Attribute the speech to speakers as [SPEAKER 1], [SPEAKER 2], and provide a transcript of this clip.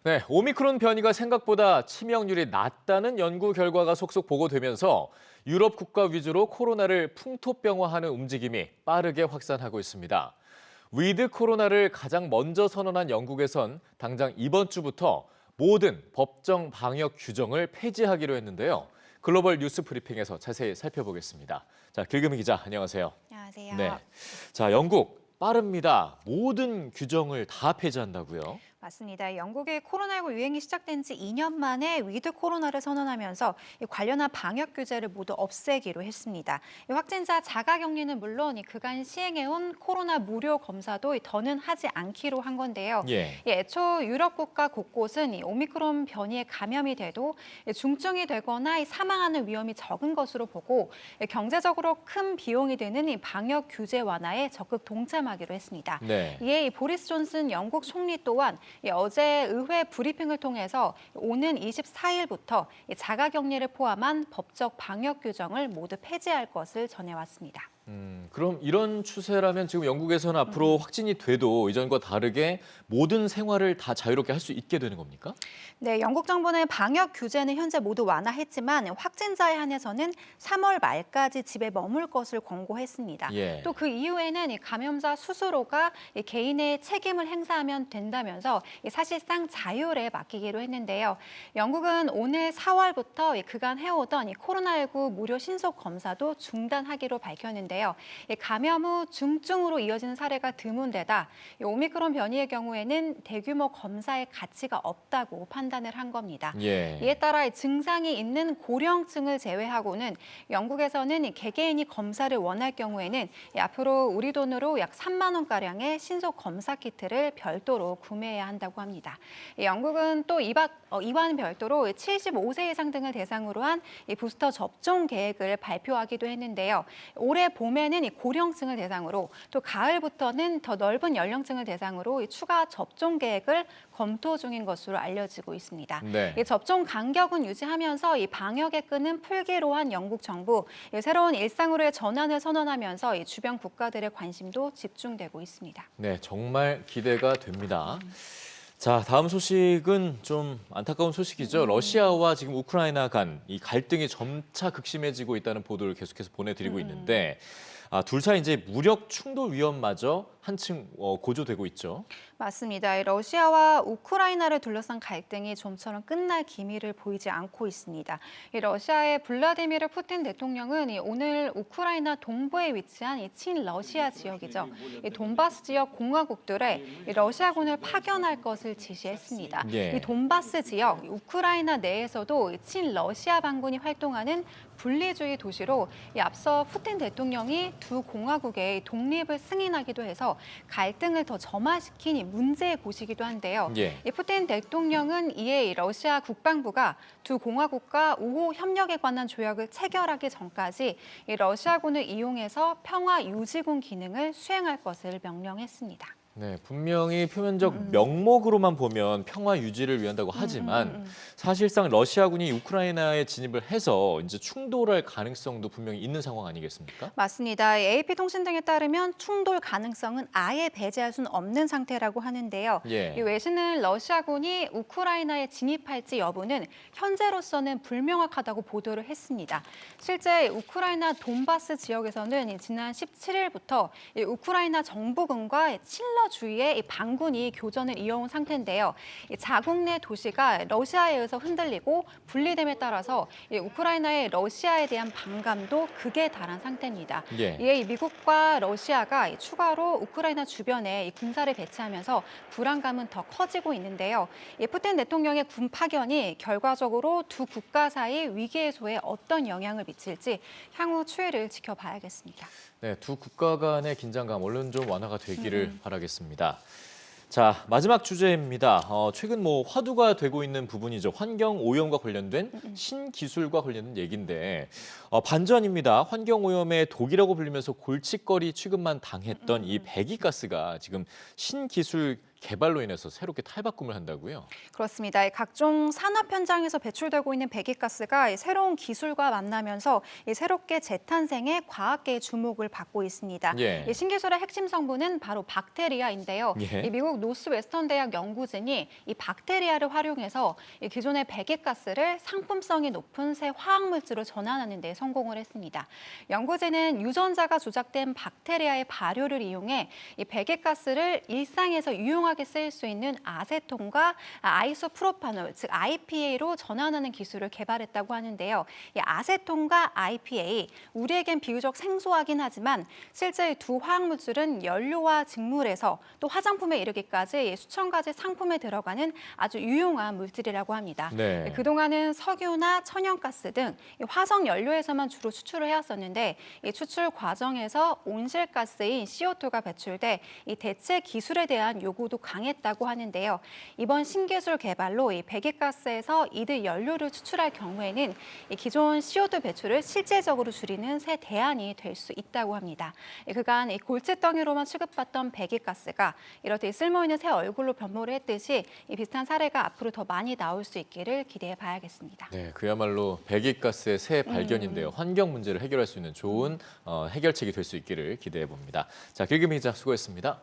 [SPEAKER 1] 네, 오미크론 변이가 생각보다 치명률이 낮다는 연구 결과가 속속 보고되면서 유럽 국가 위주로 코로나를 풍토병화하는 움직임이 빠르게 확산하고 있습니다. 위드 코로나를 가장 먼저 선언한 영국에선 당장 이번 주부터 모든 법정 방역 규정을 폐지하기로 했는데요. 글로벌 뉴스 브리핑에서 자세히 살펴보겠습니다. 자, 길금희 기자, 안녕하세요.
[SPEAKER 2] 안녕하세요.
[SPEAKER 1] 네, 자, 영국 빠릅니다. 모든 규정을 다 폐지한다고요?
[SPEAKER 2] 맞습니다. 영국의 코로나19 유행이 시작된 지 2년 만에 위드 코로나를 선언하면서 이 관련한 방역 규제를 모두 없애기로 했습니다. 이 확진자 자가격리는 물론 그간 시행해온 코로나 무료 검사도 더는 하지 않기로 한 건데요.
[SPEAKER 1] 예.
[SPEAKER 2] 애초 유럽 국가 곳곳은 이 오미크론 변이에 감염이 돼도 중증이 되거나 사망하는 위험이 적은 것으로 보고 경제적으로 큰 비용이 드는 이 방역 규제 완화에 적극 동참하기로 했습니다.
[SPEAKER 1] 네.
[SPEAKER 2] 이에 이 보리스 존슨 영국 총리 또한 어제 의회 브리핑을 통해서 오는 24일부터 자가격리를 포함한 법적 방역 규정을 모두 폐지할 것을 전해왔습니다.
[SPEAKER 1] 그럼 이런 추세라면 지금 영국에서는 앞으로 확진이 돼도 이전과 다르게 모든 생활을 다 자유롭게 할 수 있게 되는 겁니까?
[SPEAKER 2] 네, 영국 정부는 방역 규제는 현재 모두 완화했지만 확진자에 한해서는 3월 말까지 집에 머물 것을 권고했습니다.
[SPEAKER 1] 예.
[SPEAKER 2] 또 그 이후에는 이 감염자 스스로가 이 개인의 책임을 행사하면 된다면서 사실상 자율에 맡기기로 했는데요. 영국은 오늘 4월부터 그간 해오던 코로나19 무료 신속 검사도 중단하기로 밝혔는데요. 감염 후 중증으로 이어지는 사례가 드문데다 오미크론 변이의 경우에는 대규모 검사의 가치가 없다고 판단을 한 겁니다.
[SPEAKER 1] 예.
[SPEAKER 2] 이에 따라 증상이 있는 고령층을 제외하고는 영국에서는 개개인이 검사를 원할 경우에는 앞으로 우리 돈으로 약 3만 원가량의 신속 검사 키트를 별도로 구매해야 한다고 합니다. 영국은 또 이와는 별도로 75세 이상 등을 대상으로 한 부스터 접종 계획을 발표하기도 했는데요. 올해 봄에는 고령층을 대상으로 또 가을부터는 더 넓은 연령층을 대상으로 추가 접종 계획을 검토 중인 것으로 알려지고 있습니다.
[SPEAKER 1] 네.
[SPEAKER 2] 접종 간격은 유지하면서 방역의 끈은 풀기로 한 영국 정부, 새로운 일상으로의 전환을 선언하면서 주변 국가들의 관심도 집중되고 있습니다.
[SPEAKER 1] 네, 정말 기대가 됩니다. 자, 다음 소식은 좀 안타까운 소식이죠. 러시아와 지금 우크라이나 간 이 갈등이 점차 극심해지고 있다는 보도를 계속해서 보내드리고 있는데 둘 사이 이제 무력 충돌 위험마저 한층 고조되고 있죠.
[SPEAKER 2] 맞습니다. 러시아와 우크라이나를 둘러싼 갈등이 좀처럼 끝날 기미를 보이지 않고 있습니다. 러시아의 블라디미르 푸틴 대통령은 오늘 우크라이나 동부에 위치한 친러시아 지역이죠. 돈바스 지역 공화국들에 러시아군을 파견할 것을 지시했습니다.
[SPEAKER 1] 예.
[SPEAKER 2] 이 돈바스 지역, 우크라이나 내에서도 친러시아 반군이 활동하는 분리주의 도시로 앞서 푸틴 대통령이 두 공화국의 독립을 승인하기도 해서 갈등을 더 점화시킨 문제의 곳이기도 한데요.
[SPEAKER 1] 예.
[SPEAKER 2] 푸틴 대통령은 이에 러시아 국방부가 두 공화국과 우호 협력에 관한 조약을 체결하기 전까지 러시아군을 이용해서 평화 유지군 기능을 수행할 것을 명령했습니다.
[SPEAKER 1] 네, 분명히 표면적 명목으로만 보면 평화 유지를 위한다고 하지만 사실상 러시아군이 우크라이나에 진입을 해서 이제 충돌할 가능성도 분명히 있는 상황 아니겠습니까?
[SPEAKER 2] 맞습니다. AP통신 등에 따르면 충돌 가능성은 아예 배제할 수는 없는 상태라고 하는데요.
[SPEAKER 1] 예.
[SPEAKER 2] 이 외신은 러시아군이 우크라이나에 진입할지 여부는 현재로서는 불명확하다고 보도를 했습니다. 실제 우크라이나 돈바스 지역에서는 지난 17일부터 우크라이나 정부군과 친러 주위에 반군이 교전을 이어온 상태인데요. 자국 내 도시가 러시아에 의해서 흔들리고 분리됨에 따라서 우크라이나의 러시아에 대한 반감도 극에 달한 상태입니다.
[SPEAKER 1] 예.
[SPEAKER 2] 이에 미국과 러시아가 추가로 우크라이나 주변에 군사를 배치하면서 불안감은 더 커지고 있는데요. 푸틴 대통령의 군 파견이 결과적으로 두 국가 사이 위기 해소에 어떤 영향을 미칠지 향후 추이를 지켜봐야겠습니다.
[SPEAKER 1] 네, 두 국가 간의 긴장감 얼른 좀 완화가 되기를 바라겠습니다. 자, 마지막 주제입니다. 최근 화두가 되고 있는 부분이죠. 환경 오염과 관련된 신기술과 관련된 얘기인데 반전입니다. 환경 오염의 독이라고 불리면서 골칫거리 취급만 당했던 이 배기가스가 지금 신기술 개발로 인해서 새롭게 탈바꿈을 한다고요?
[SPEAKER 2] 그렇습니다. 각종 산업 현장에서 배출되고 있는 배기가스가 새로운 기술과 만나면서 새롭게 재탄생해 과학계의 주목을 받고 있습니다.
[SPEAKER 1] 예.
[SPEAKER 2] 이 신기술의 핵심 성분은 바로 박테리아인데요.
[SPEAKER 1] 예.
[SPEAKER 2] 이 미국 노스웨스턴 대학 연구진이 이 박테리아를 활용해서 이 기존의 배기가스를 상품성이 높은 새 화학물질로 전환하는 데 성공을 했습니다. 연구진은 유전자가 조작된 박테리아의 발효를 이용해 이 배기가스를 일상에서 유용하게 쓰일 수 있는 아세톤과 아이소프로파놀, 즉 IPA로 전환하는 기술을 개발했다고 하는데요. 이 아세톤과 IPA, 우리에겐 비교적 생소하긴 하지만 실제 두 화학물질은 연료와 직물에서 또 화장품에 이르기까지 수천 가지 상품에 들어가는 아주 유용한 물질이라고 합니다.
[SPEAKER 1] 네.
[SPEAKER 2] 그동안은 석유나 천연가스 등 화석 연료에서만 주로 추출을 해왔었는데 이 추출 과정에서 온실가스인 CO2가 배출돼 이 대체 기술에 대한 요구도 강했다고 하는데요. 이번 신기술 개발로 이 배기가스에서 이들 연료를 추출할 경우에는 이 기존 CO2 배출을 실질적으로 줄이는 새 대안이 될 수 있다고 합니다. 그간 이 골칫덩이로만 취급받던 배기가스가 이렇듯 쓸모있는 새 얼굴로 변모를 했듯이 이 비슷한 사례가 앞으로 더 많이 나올 수 있기를 기대해 봐야겠습니다.
[SPEAKER 1] 네, 그야말로 배기가스의 새 발견인데요. 환경 문제를 해결할 수 있는 좋은 해결책이 될 수 있기를 기대해 봅니다. 자, 길금희 기자 수고했습니다.